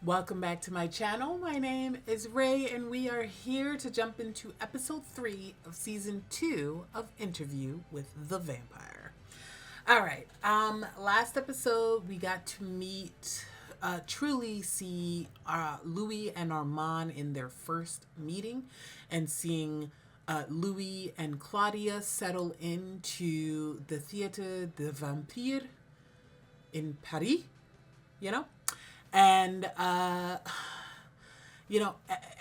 Welcome back to my channel. My name is Ray, and we are here to jump into episode 3 of season 2 of Interview with the Vampire. All right. Last episode we got to meet, truly see Louis and Armand in their first meeting, and seeing Louis and Claudia settle into the Theatre de Vampire in Paris, and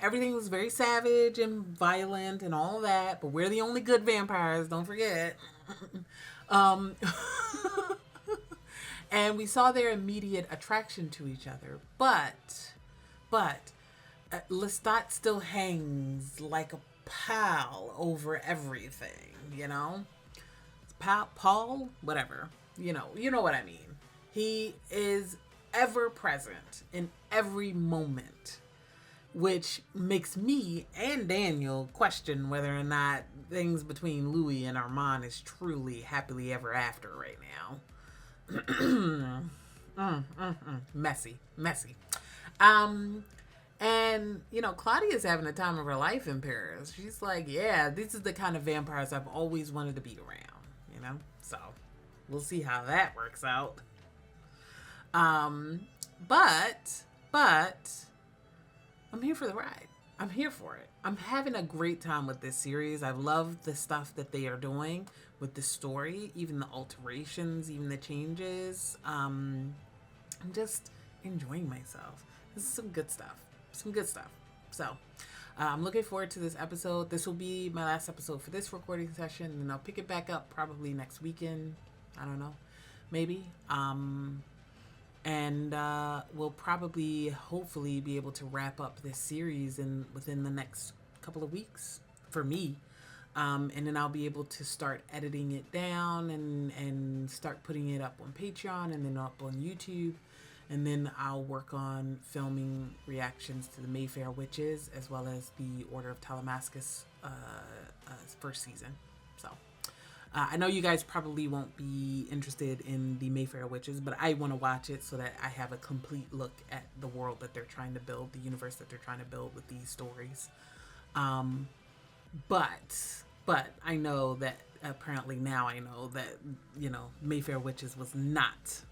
everything was very savage and violent and all that, but we're the only good vampires, don't forget. And we saw their immediate attraction to each other, but Lestat still hangs like a pal over everything, Paul, whatever, you know what I mean. He is ever present in every moment, which makes me and Daniel question whether or not things between Louis and Armand is truly happily ever after right now. Messy. And Claudia's having the time of her life in Paris. She's like, yeah, this is the kind of vampires I've always wanted to be around, so we'll see how that works out. But I'm here for the ride. I'm here for it. I'm having a great time with this series. I've loved the stuff that they are doing with the story, even the alterations, even the changes. I'm just enjoying myself. This is some good stuff. So, I'm looking forward to this episode. This will be my last episode for this recording session, and I'll pick it back up probably next weekend. I don't know. Maybe. And we'll probably, hopefully, be able to wrap up this series within the next couple of weeks for me. And then I'll be able to start editing it down and start putting it up on Patreon and then up on YouTube. And then I'll work on filming reactions to the Mayfair Witches as well as the Order of Talamascus first season. So I know you guys probably won't be interested in the Mayfair Witches, but I want to watch it so that I have a complete look at the world that they're trying to build, the universe that they're trying to build with these stories. But I know that apparently now I know that, Mayfair Witches was not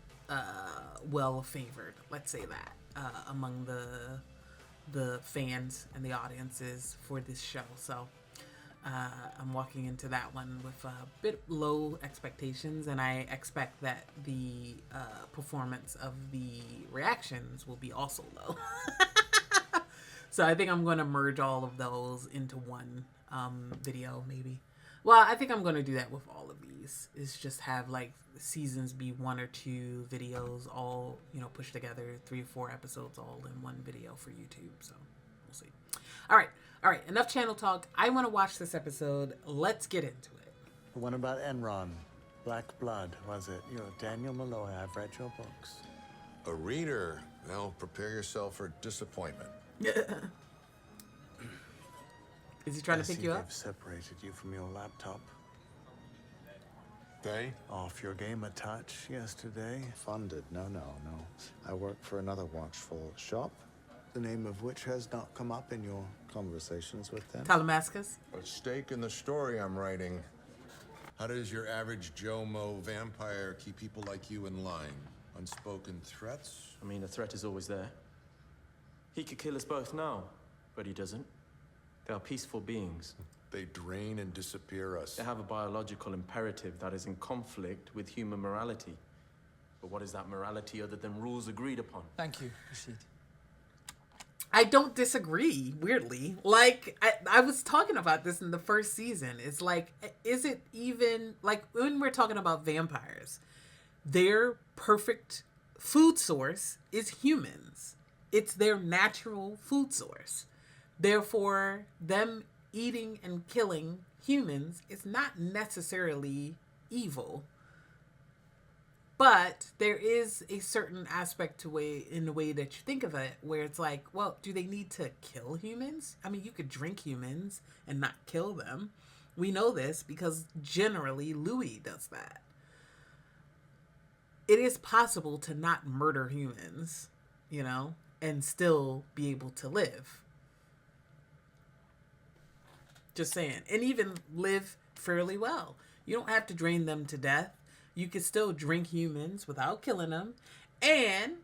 well favored, let's say that, among the fans and the audiences for this show. So I'm walking into that one with a bit low expectations, and I expect that the performance of the reactions will be also low. So I think I'm going to merge all of those into one video, maybe. Well, I think I'm going to do that with all of these, is just have like seasons be 1 or 2 videos all, pushed together, 3 or 4 episodes all in one video for YouTube. So we'll see. All right, enough channel talk. I want to watch this episode. Let's get into it. The one about Enron. Black Blood, was it? You're Daniel Malloy. I've read your books. A reader. Well, prepare yourself for disappointment. Is he trying to pick you up? They've separated you from your laptop. They? Off your game a touch yesterday. Funded? No. I work for another watchful shop, the name of which has not come up in your conversations with them. Talamascus? A stake in the story I'm writing. How does your average Joe Mo vampire keep people like you in line? Unspoken threats? I mean, the threat is always there. He could kill us both now, but he doesn't. They are peaceful beings. They drain and disappear us. They have a biological imperative that is in conflict with human morality. But what is that morality other than rules agreed upon? Thank you. Proceed. I don't disagree, weirdly. Like, I was talking about this in the first season. It's like, is it even, like, when we're talking about vampires, their perfect food source is humans. It's their natural food source. Therefore, them eating and killing humans is not necessarily evil. But there is a certain aspect in the way that you think of it, where it's like, well, do they need to kill humans? I mean, you could drink humans and not kill them. We know this because generally Louis does that. It is possible to not murder humans, and still be able to live. Just saying. And even live fairly well. You don't have to drain them to death. You could still drink humans without killing them. And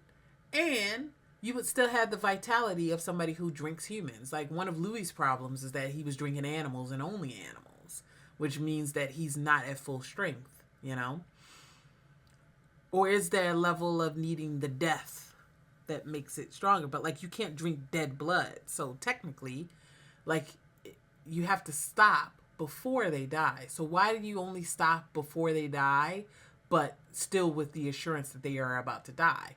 you would still have the vitality of somebody who drinks humans. Like, one of Louis' problems is that he was drinking animals and only animals, which means that he's not at full strength, you know? Or is there a level of needing the death that makes it stronger? But, like, you can't drink dead blood. So technically, like, you have to stop before they die. So why do you only stop before they die, but still with the assurance that they are about to die?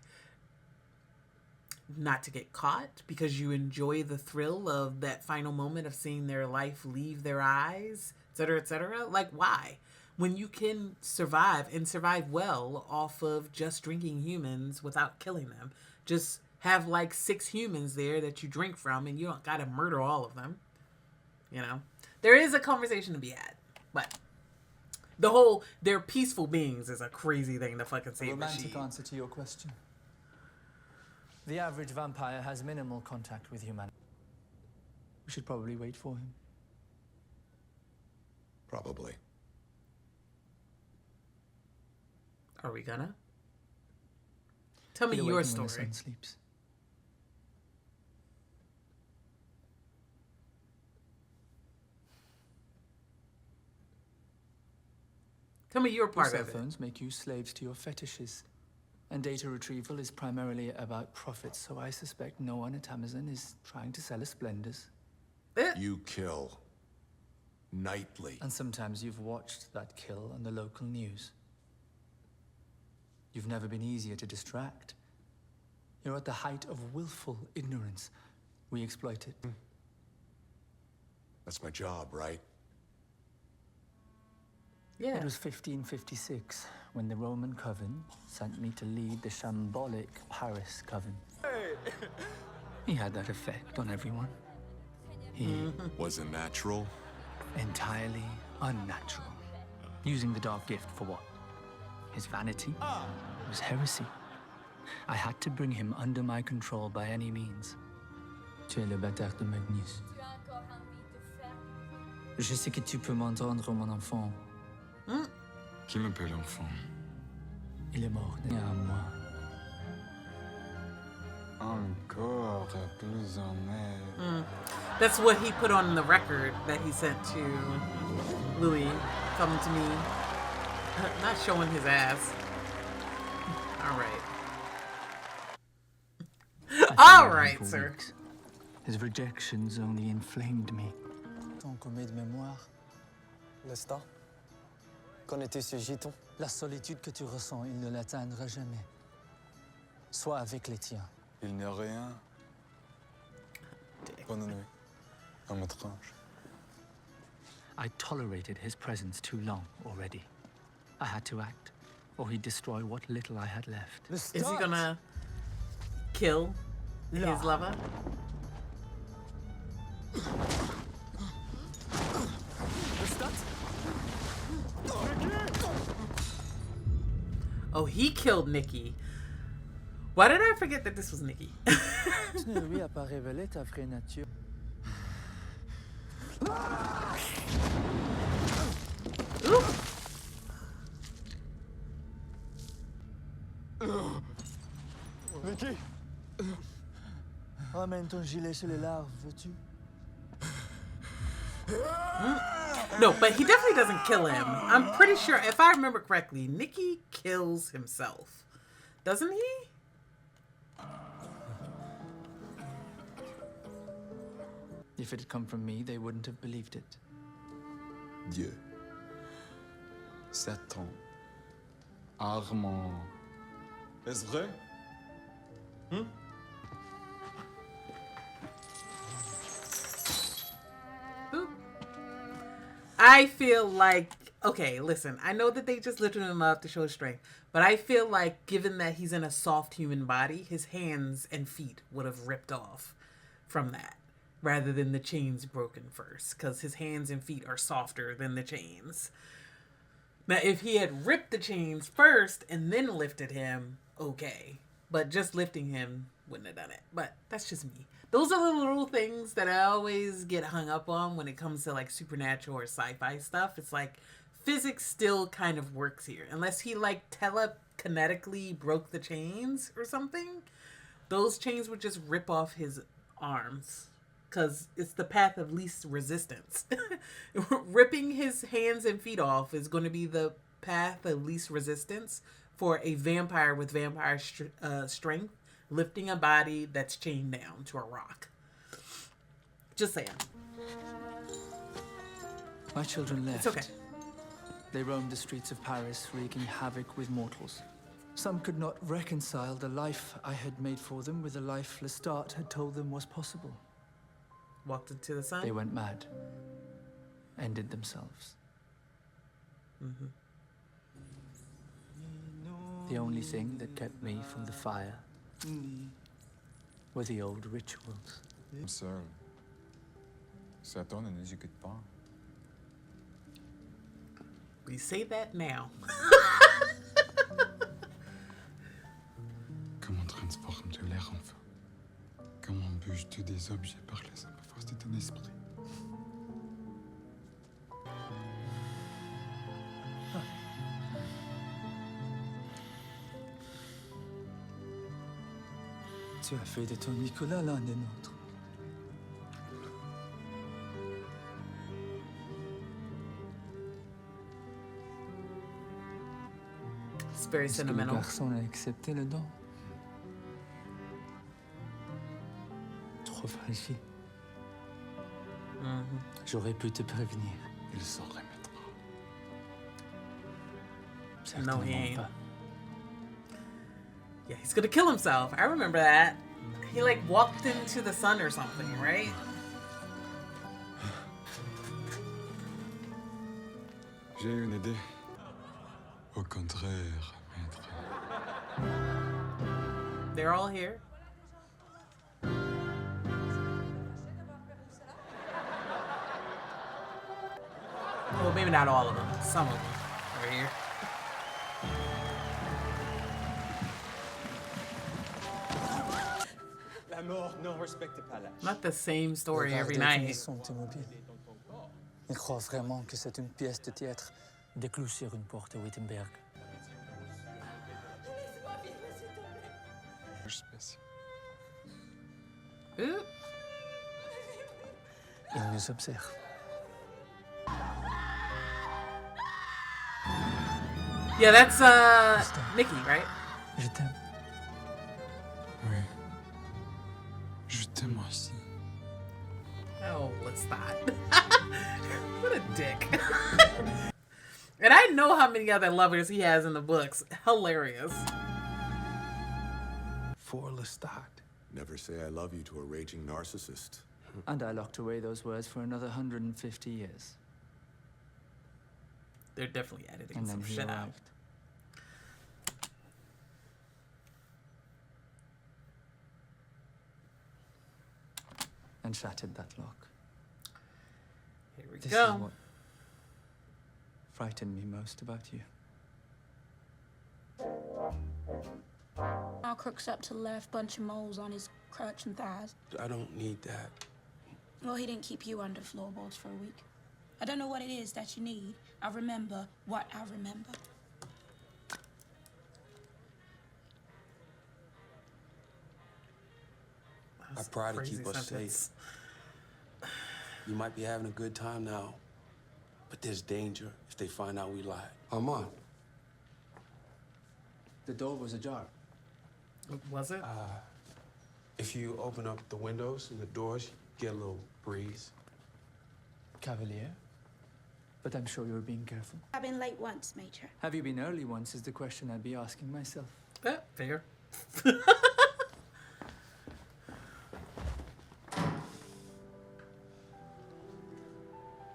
Not to get caught, because you enjoy the thrill of that final moment of seeing their life leave their eyes, etc., etc. Like, why? When you can survive and survive well off of just drinking humans without killing them. Just have like 6 humans there that you drink from, and you don't gotta murder all of them. You know? There is a conversation to be had. But the whole, they're peaceful beings is a crazy thing to fucking say. Romantic answer to your question. The average vampire has minimal contact with humanity. We should probably wait for him. Probably. Are we gonna? Tell me He'll your awaken when story. the sun sleeps. Tell me your Your part cell of it. phones make you slaves to your fetishes. And data retrieval is primarily about profit, so I suspect no one at Amazon is trying to sell us blenders. You kill. Nightly. And sometimes you've watched that kill on the local news. You've never been easier to distract. You're at the height of willful ignorance. We exploit it. That's my job, right? Yeah. It was 1556 when the Roman Coven sent me to lead the shambolic Paris Coven. He had that effect on everyone. He Wasn't natural. entirely unnatural. Using the dark gift for what? His vanity? It was heresy. I had to bring him under my control by any means. Tu es le bâtard de Magnus. Je sais que tu peux m'entendre, mon enfant. Qui m'appelle enfant? Il est mort derrière moi. Encore plus en mer. That's what he put on the record that he sent to Louis. Coming to me. Not showing his ass. All right. All right, For sir. weeks. His rejections only inflamed me. Ton commis de mémoire. Lestat, qu'en était ce giton? La solitude que tu ressens, il ne l'atteindra jamais. Sois avec les tiens. Il n'y a rien. Bonne nuit. À votre ange. I tolerated his presence too long already. I had to act, or he'd destroy what little I had left. Is he gonna kill his lover? Oh, he killed Nikki. Why did I forget that this was Nikki? Tu ne lui as pas révélé ta vraie nature. Ooh. Vicky! Ramène ton gilet chez les larves, veux-tu? No, but he definitely doesn't kill him. I'm pretty sure, if I remember correctly, Nikki kills himself. Doesn't he? If it had come from me, they wouldn't have believed it. Dieu. Satan. Armand. Est-ce vrai? Ooh. I feel like, okay, listen, I know that they just lifted him up to show strength, but I feel like given that he's in a soft human body, his hands and feet would have ripped off from that rather than the chains broken first, because his hands and feet are softer than the chains. Now, if he had ripped the chains first and then lifted him, okay. But just lifting him wouldn't have done it. But that's just me. Those are the little things that I always get hung up on when it comes to like supernatural or sci-fi stuff. It's like physics still kind of works here. Unless he like telekinetically broke the chains or something, those chains would just rip off his arms. Because it's the path of least resistance. Ripping his hands and feet off is going to be the path of least resistance for a vampire with vampire strength lifting a body that's chained down to a rock. Just saying. My children left. It's okay. They roamed the streets of Paris, wreaking havoc with mortals. Some could not reconcile the life I had made for them with the life Lestat had told them was possible. Walked into the sun. They went mad. Ended themselves. Mm-hmm. The only thing that kept me from the fire were the old rituals. Seul. Satan ne nous écoute pas. We say that now. Comment transformes-tu l'air en feu? Comment bouges-tu des objets par la simple force de ton esprit? Tu as fait de ton Nicolas l'un des nôtres. It's very Est-ce que le sentimental. garçon a accepté le don? Trop fragile. J'aurais pu te prévenir. Il s'en remettra. No, he Certainement ain't. pas. Yeah, he's gonna kill himself. I remember that. He like walked into the sun or something, right? J'ai une idée. Au contraire, maître. They're all here. Well, maybe not all of them. Some of them are here. La mort ne respecte pas l'âge. Not the same story every Regardez night. comme ils sont immobiles. Ils croient vraiment que c'est une pièce de théâtre. Des clous sur une porte à Wittenberg. Spécial. Ooh. Ils nous observent. Yeah, that's Nikki, right? Je t'aime. Oui. Je t'aime aussi. Oh, let's not. What a dick. And I know how many other lovers he has in the books. Hilarious. For Lestat. Never say I love you to a raging narcissist. And I locked away those words for another 150 years. They're definitely editing And then some he shit out. arrived. And shattered that lock. Here we This go. is what frightened me most about you. Our crook's up to the left, bunch of moles on his crotch and thighs. I don't need that. Well, he didn't keep you under floorboards for a week. I don't know what it is that you need. I remember what I remember. I That's a try to crazy keep us sentence. safe. You might be having a good time now, but there's danger if they find out we lied. Armand. The door was ajar. Was it? If you open up the windows and the doors, you get a little breeze. Cavalier. But I'm sure you're being careful. I've been late once, Major. Have you been early once is the question I'd be asking myself. Fair.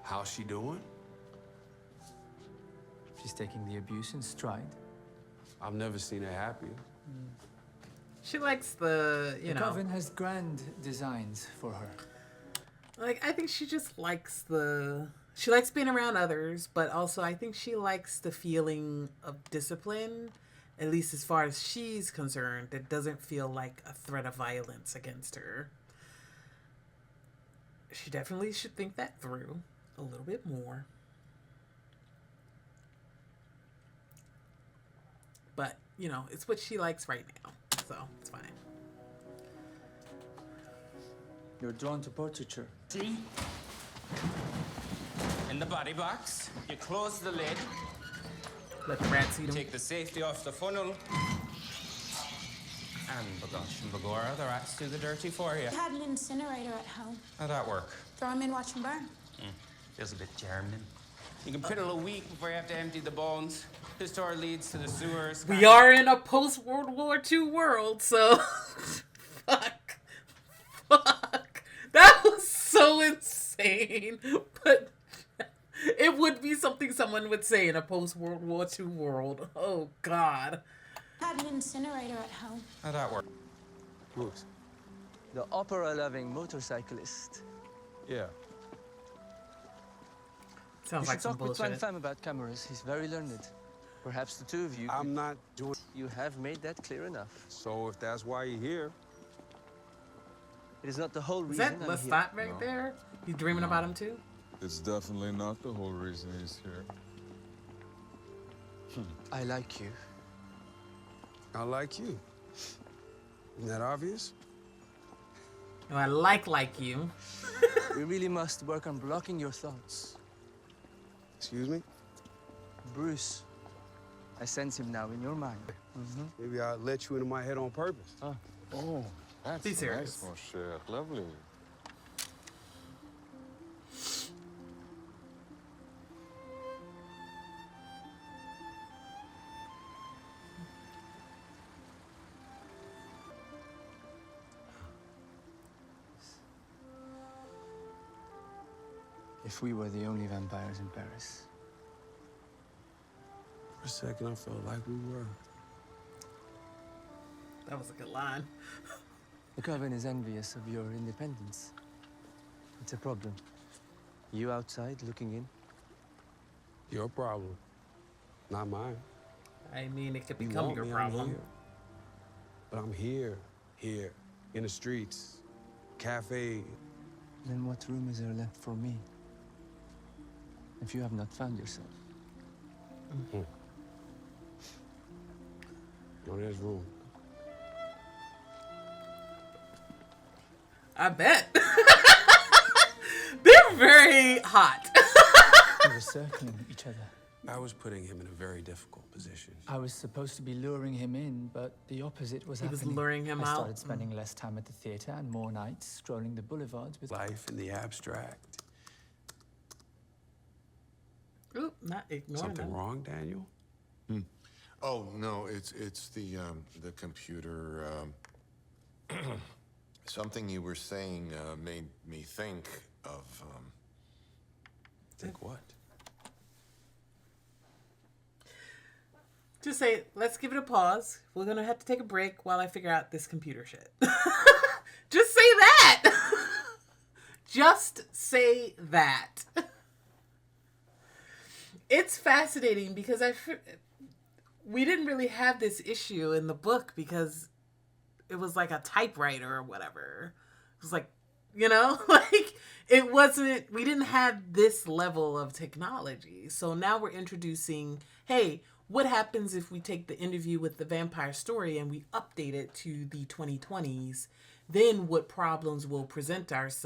How's she doing? She's taking the abuse in stride. I've never seen her happier. She likes the, you The know. Coven has grand designs for her. Like, I think she just likes she likes being around others, but also I think she likes the feeling of discipline at least as far as she's concerned, it doesn't feel like a threat of violence against her. She definitely should think that through a little bit more. But, you know, it's what she likes right now, so it's fine. You're drawn to portraiture. See? In the body box, you close the lid. Let the rats eat them. Take the safety off the funnel. And bagosh and bagora, the rats do the dirty for you. I had an incinerator at home. How'd that work? Throw them in, watch them burn. Feels a bit German. You can piddle a week before you have to empty the bones. This door leads to the sewers. We are in a post-World War II world, so... Fuck. That was so insane. But it would be something someone would say in a post-World War II world. Oh, God. I had an incinerator at home. How'd that work? Whoops. The opera-loving motorcyclist. Yeah. Sounds You like should some talk with bullshit. Fam about cameras. He's very learned. Perhaps the two of you... I'm not doing... You have made that clear enough. So if that's why you're here... It is not the whole Is reason that I'm here. Lestat right there? You dreaming about him too? It's definitely not the whole reason he's here. I like you. I like you. Isn't that obvious? No, I like you. We really must work on blocking your thoughts. Excuse me? Bruce, I sense him now in your mind. Maybe I let you into my head on purpose. Oh, that's Be serious. nice, mon cher. Lovely. If we were the only vampires in Paris. For a second, I felt like we were. That was a good line. The Coven is envious of your independence. It's a problem. You outside looking in. Your problem, not mine. I mean, it could You become want your me, I'm problem. here. But I'm here, in the streets, cafe. Then what room is there left for me? If you have not found yourself. No, there's room. I bet. They're very hot. We were circling each other. I was putting him in a very difficult position. I was supposed to be luring him in, but the opposite was He was happening. luring him I out? started spending less time at the theater and more nights strolling the boulevards with... Life in the abstract. Oop, not ignoring Something them. wrong, Daniel? Oh no, it's the computer. Something you were saying made me think of. Think what? Just say, let's give it a pause. We're going to have to take a break while I figure out this computer shit. Just say that. Just say that. It's fascinating because we didn't really have this issue in the book because it was like a typewriter or whatever. It was like, you know, like it wasn't, we didn't have this level of technology. So now we're introducing, hey, what happens if we take the interview with the vampire story and we update it to the 2020s? Then what problems will present us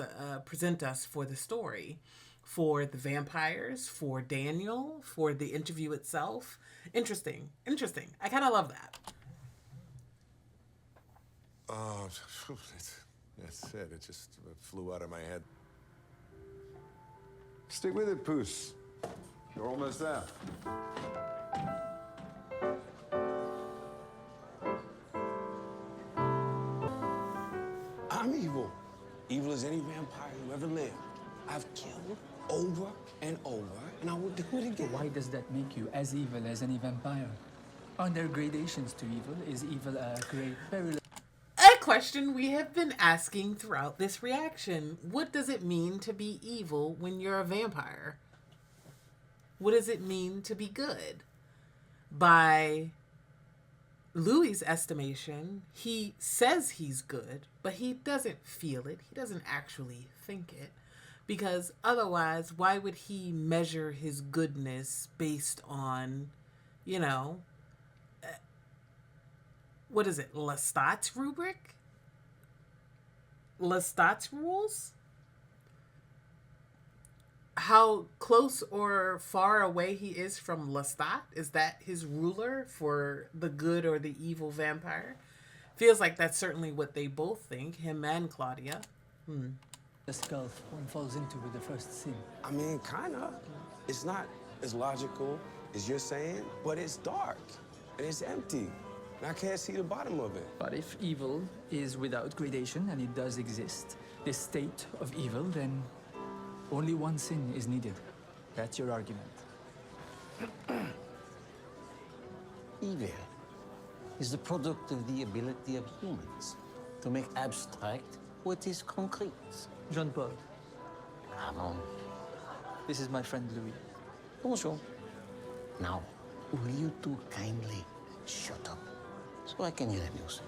for the story? For the vampires, for Daniel, for the interview itself. Interesting. I kind of love that. Oh, that's it. It just flew out of my head. Stick with it, Puss. You're almost there. I'm evil. Evil as any vampire who ever lived. I've killed over and over, and I will do it again. Why does that make you as evil as any vampire? Aren't there gradations to evil? Is evil a great perilous... A question we have been asking throughout this reaction. What does it mean to be evil when you're a vampire? What does it mean to be good? By Louis's estimation, he says he's good, but he doesn't feel it. He doesn't actually think it. Because otherwise, why would he measure his goodness based on, you know, what is it, Lestat's rubric? Lestat's rules? How close or far away he is from Lestat? Is that his ruler for the good or the evil vampire? Feels like that's certainly what they both think, him and Claudia. The gulf one falls into with the first sin. I mean, kinda. It's not as logical as you're saying, but it's dark and it's empty. And I can't see the bottom of it. But if evil is without gradation, and it does exist, this state of evil, then only one sin is needed. That's your argument. Evil is the product of the ability of humans to make abstract what is concrete. Jean-Paul. Armand. This is my friend Louis. Bonjour. Now, will you two kindly shut up so I can hear the music?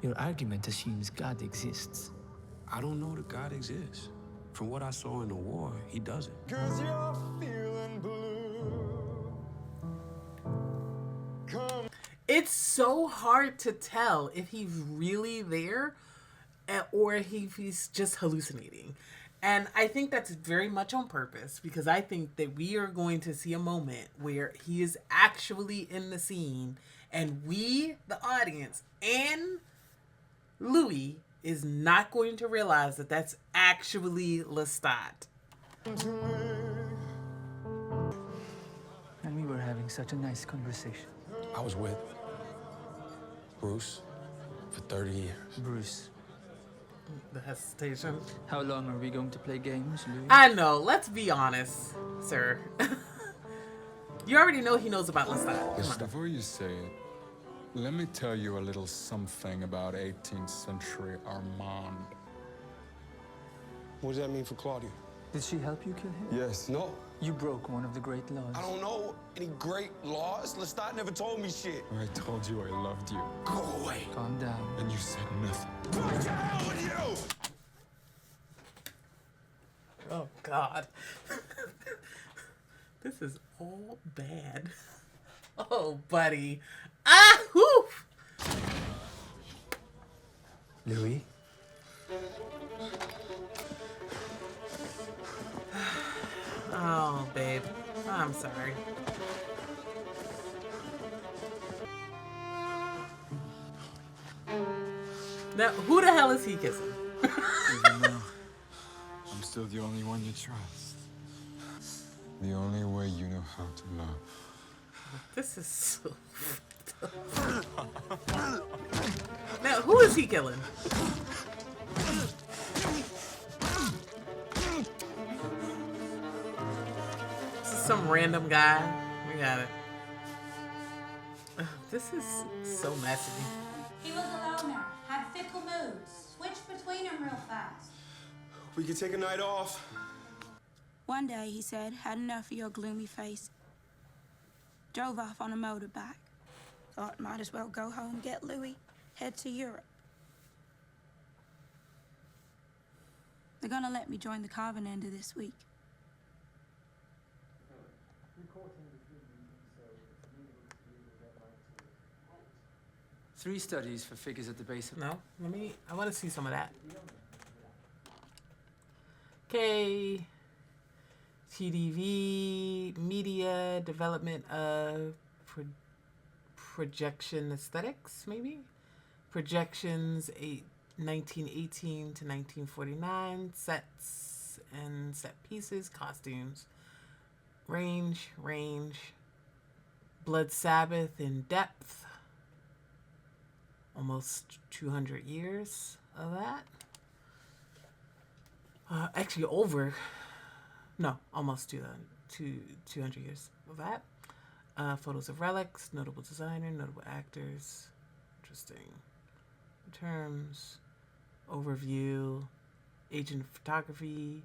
Your argument assumes God exists. I don't know that God exists. From what I saw in the war, he doesn't. 'Cause you're feeling blue. Come. It's so hard to tell if he's really there or if he's just hallucinating. And I think that's very much on purpose, because I think that we are going to see a moment where he is actually in the scene and we, the audience, and Louis is not going to realize that that's actually Lestat. And we were having such a nice conversation. I was with Bruce for 30 years. Bruce. The hesitation. How long are we going to play games, Louis? I know. Let's be honest, sir. You already know he knows about Lestat. Yes, before you say it, let me tell you a little something about 18th century Armand. What does that mean for Claudia? Did she help you kill him? Yes. No. You broke one of the great laws. I don't know any great laws. Lestat never told me shit. I told you I loved you. Go away. Calm down. And you said nothing. What's the hell with you? Oh, God. This is all bad. Oh, buddy. Ah, whew. Louis? Oh, babe. I'm sorry. Now, who the hell is he kissing? Even now, I'm still the only one you trust. The only way you know how to love. This is so... Now, who is he killing? This is some random guy. We got it. This is so messy. He was a loner, had fickle moods, switched between them real fast. We could take a night off. One day, he said, had enough of your gloomy face. Drove off on a motorbike. Thought might as well go home, get Louis, head to Europe. They're gonna let me join the Carven end of this week. Three studies for figures at the base of... No, I want to see some of that. Okay. TDV, media, development of projection aesthetics, maybe? Projections, 1918 to 1949, sets and set pieces, costumes. Range, Blood Sabbath in depth. Almost 200 years of that. Actually, almost 200 years of that. Photos of relics, notable designer, notable actors. Interesting. Terms, overview, agent photography,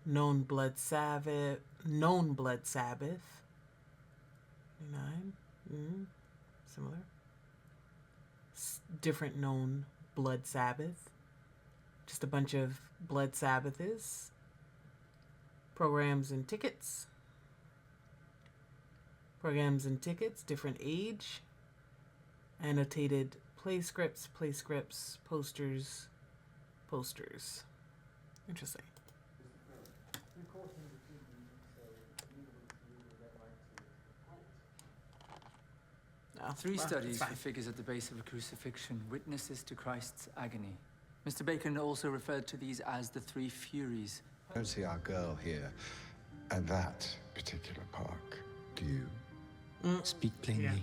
known Blood Sabbath. 29. Similar. Different known Blood Sabbath. Just a bunch of Blood Sabbaths. Programs and tickets. Programs and tickets, different age. Annotated play scripts, posters. Interesting. 3 studies for figures at the base of a crucifixion, witnesses to Christ's agony. Mr. Bacon also referred to these as the 3 Furies. I don't see our girl here at that particular park. Do you? Speak plainly. Yeah.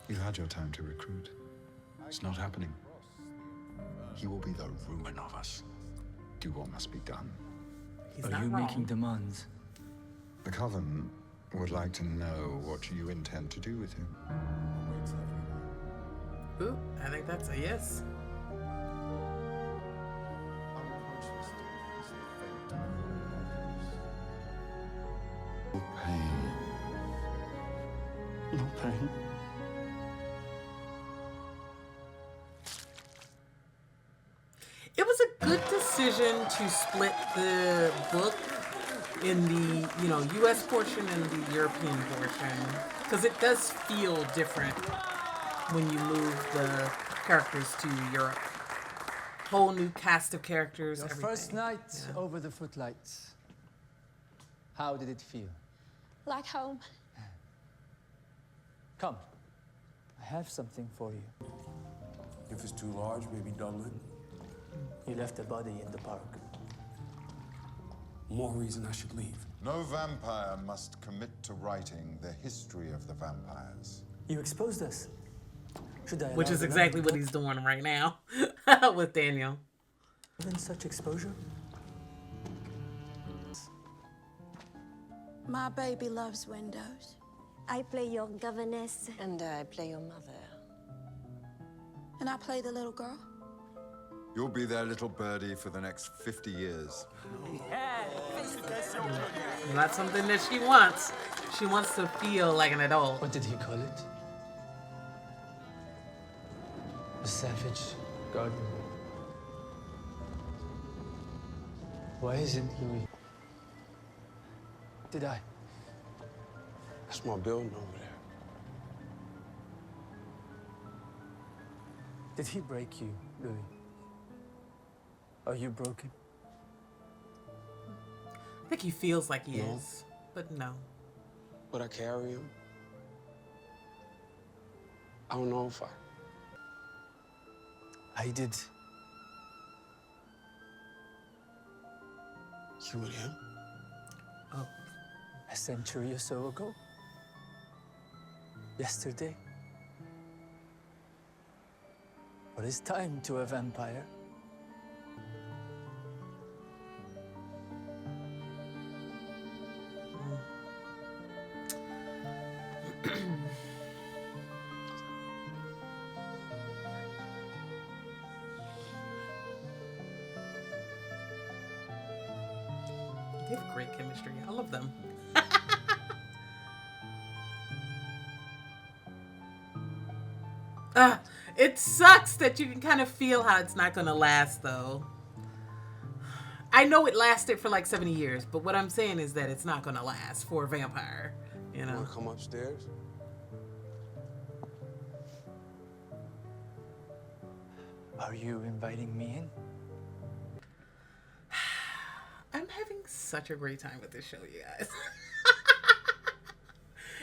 You had your time to recruit. It's not happening. He will be the ruin of us. Do what must be done. Are you making demands? The Coven would like to know what you intend to do with him. Ooh, I think that's a yes. No pain. No pain. It was a good decision to split the book in the, U.S. portion and the European portion, because it does feel different when you move the characters to Europe. Whole new cast of characters. Your everything. first night over the footlights. How did it feel? Like home. Come. I have something for you. If it's too large, maybe double it. You left a body in the park. More reason I should leave. No vampire must commit to writing the history of the vampires. You exposed us. Should I Which allow is the exactly man what to he's doing right now with Daniel. Even such exposure? My baby loves windows. I play your governess. And I play your mother. And I play the little girl. You'll be their little birdie for the next 50 years. Not something that she wants. She wants to feel like an adult. What did he call it? A savage garden. Why isn't Louis? Did I? That's my building over there. Did he break you, Louis? Are you broken? I think he feels like he is, but no. But I carry him. I don't know if I did. You and him? Oh. A century or so ago. Yesterday. What is time to a vampire? They have great chemistry. I love them. It sucks that you can kind of feel how it's not going to last, though. I know it lasted for like 70 years, but what I'm saying is that it's not going to last for a vampire, you know? You want to come upstairs? Are you inviting me in? I'm having such a great time with this show, you guys.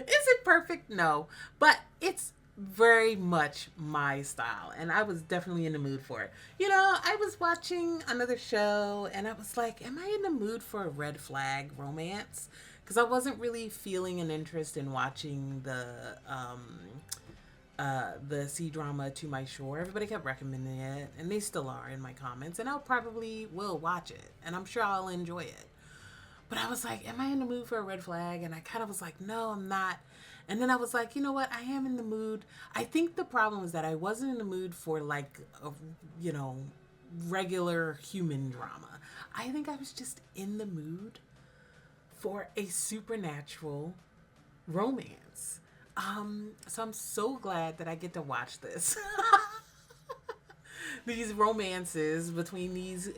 Is it perfect? No. But it's very much my style, and I was definitely in the mood for it. You know, I was watching another show, and I was like, am I in the mood for a red flag romance? Because I wasn't really feeling an interest in watching the C-drama To My Shore. Everybody kept recommending it, and they still are in my comments, and I'll probably will watch it, and I'm sure I'll enjoy it. But I was like, am I in the mood for a red flag? And I kind of was like, no, I'm not. And then I was like, you know what? I am in the mood. I think the problem was that I wasn't in the mood for like a, regular human drama. I think I was just in the mood for a supernatural romance. So I'm so glad that I get to watch this. These romances between these,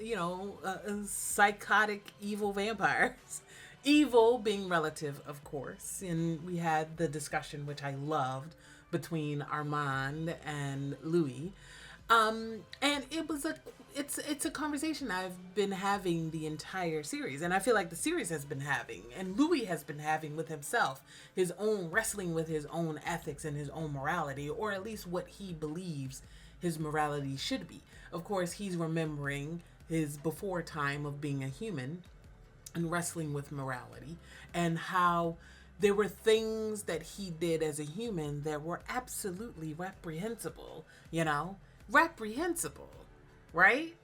psychotic evil vampires. Evil being relative, of course. And we had the discussion, which I loved, between Armand and Louis. And it's a conversation I've been having the entire series, and I feel like the series has been having, and Louis has been having with himself, his own wrestling with his own ethics and his own morality, or at least what he believes his morality should be. Of course, he's remembering his before time of being a human and wrestling with morality, and how there were things that he did as a human that were absolutely reprehensible, reprehensible, right?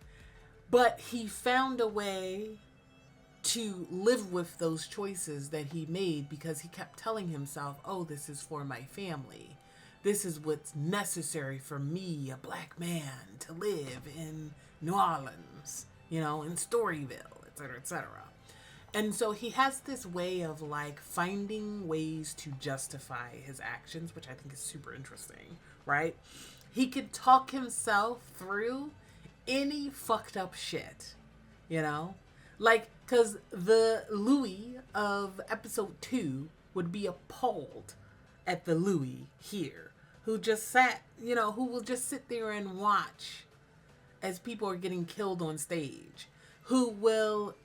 But he found a way to live with those choices that he made because he kept telling himself, oh, this is for my family. This is what's necessary for me, a black man, to live in New Orleans, in Storyville, etc., etc. And so he has this way of finding ways to justify his actions, which I think is super interesting, right? He could talk himself through any fucked up shit, because the Louis of episode 2 would be appalled at the Louis here, who just who will just sit there and watch as people are getting killed on stage, who will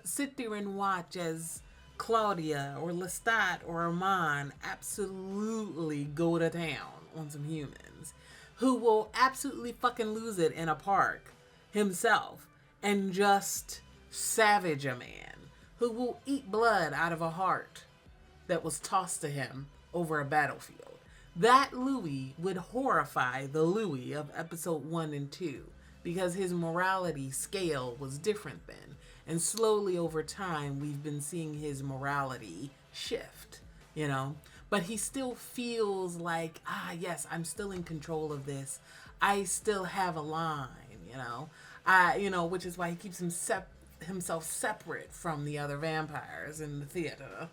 sit there and watch as Claudia or Lestat or Armand absolutely go to town on some humans, who will absolutely fucking lose it in a park himself and just savage a man, who will eat blood out of a heart that was tossed to him over a battlefield. That Louis would horrify the Louis of episode 1 and 2 because his morality scale was different then. And slowly over time, we've been seeing his morality shift, But he still feels like, yes, I'm still in control of this. I still have a line, which is why he keeps himself separate from the other vampires in the theater.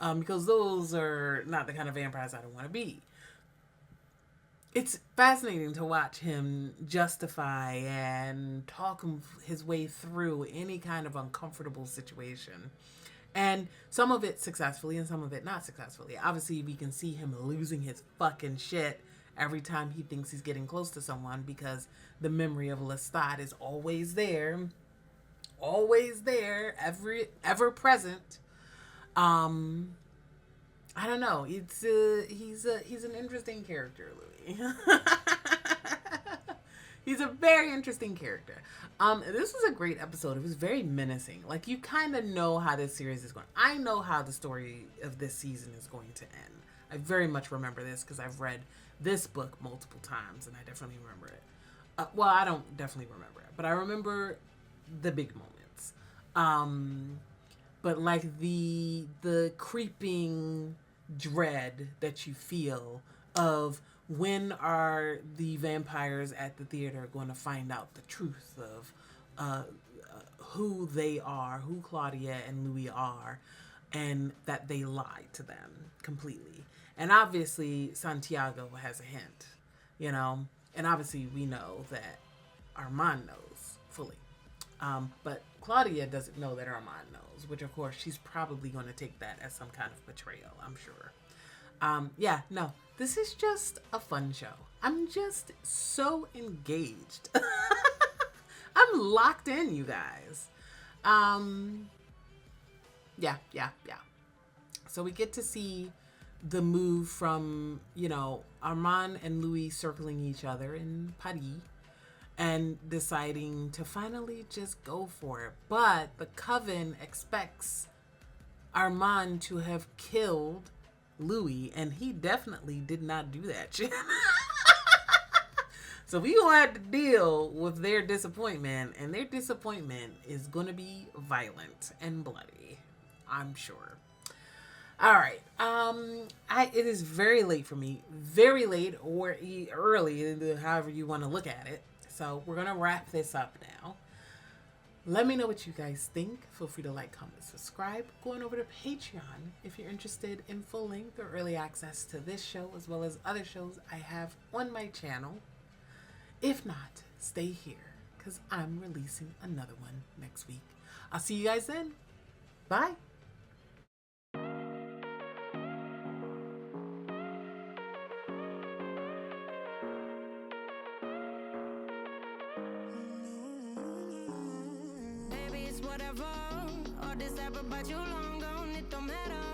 Because those are not the kind of vampires I don't want to be. It's fascinating to watch him justify and talk his way through any kind of uncomfortable situation. And some of it successfully and some of it not successfully. Obviously, we can see him losing his fucking shit every time he thinks he's getting close to someone because the memory of Lestat is always there, ever present. I don't know. He's an interesting character, Louis. He's a very interesting character. This was a great episode. It was very menacing. You kind of know how this series is going. I know how the story of this season is going to end. I very much remember this because I've read this book multiple times, and I definitely remember it. I don't definitely remember it, but I remember the big moments. But the creeping dread that you feel of when are the vampires at the theater going to find out the truth of who they are, who Claudia and Louis are, and that they lied to them completely. And obviously Santiago has a hint, and obviously we know that Armand knows fully. But Claudia doesn't know that Armand knows, which of course she's probably going to take that as some kind of betrayal, I'm sure. This is just a fun show. I'm just so engaged. I'm locked in, you guys. Yeah. So we get to see the move from, Armand and Louis circling each other in Paris and deciding to finally just go for it. But the Coven expects Armand to have killed Louis, and he definitely did not do that shit. So we gonna have to deal with their disappointment, and their disappointment is gonna be violent and bloody, I'm sure. All right. It is very late for me, very late or early, however you want to look at it. So we're gonna wrap this up now. Let me know what you guys think. Feel free to like, comment, subscribe. Go on over to Patreon if you're interested in full length or early access to this show as well as other shows I have on my channel. If not, stay here because I'm releasing another one next week. I'll see you guys then. Bye. Whatever, all this ever, but you long gone, it don't matter.